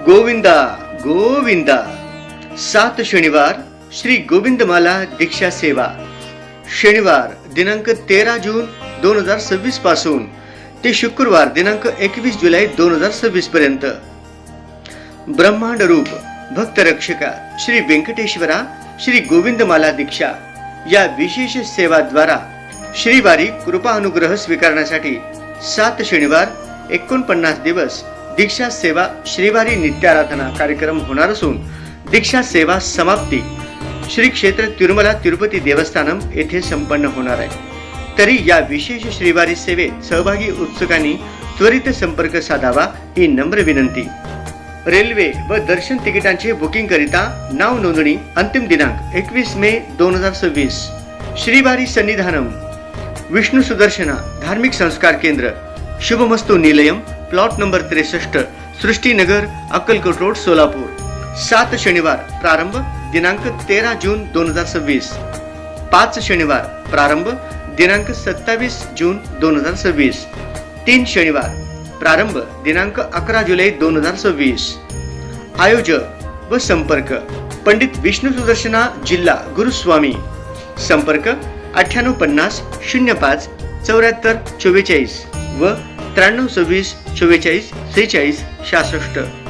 गोविंदा गोविंदा 7 शनिवार श्री गोविंदमाला दीक्षा सेवा शनिवार दिनांक 13 जून 2026 पासून ते शुक्रवार दिनांक 21 जुलै 2026 पर्यंत ब्रह्मांड रूप भक्त रक्षका श्री वेंकटेश्वरा श्री गोविंदमाला दीक्षा या विशेष सेवा द्वारा श्रीवारी कृपा अनुग्रह स्वीकारण्यासाठी 7 शनिवार 49 दिवस दीक्षा सेवा श्रीवारी नित्याराधना कार्यक्रम होणार असून दीक्षा सेवा समाप्ती श्री क्षेत्र तिरुमला तिरुपती देवस्थानम येथे संपन्न होणार आहे। तरी या विशेष श्रीवारी सेवेत सहभागी उत्सुकांनी त्वरित संपर्क साधावा ही नम्र विनंती। रेल्वे व दर्शन तिकिटांचे बुकिंग करिता नाव नोंदणी अंतिम दिनांक 21 मे 2026। श्रीवारी सन्निधानम विष्णु सुदर्शना धार्मिक संस्कार केंद्र Shubhamastu Nilayam plot number 63 Srushtinagar Akkalkot road Solapur. 7 शनिवार प्रारंभ दिनांक 13 जून 2026। 5 शनिवार प्रारंभ दिनांक 27 जून 2026। 3 शनिवार प्रारंभ दिनांक 11 जुलै 2026। आयोजक व संपर्क पंडित विष्णु सुदर्शना जिल्हा गुरुस्वामी। संपर्क 9850 05 74 44 व 93 26 44 46 66।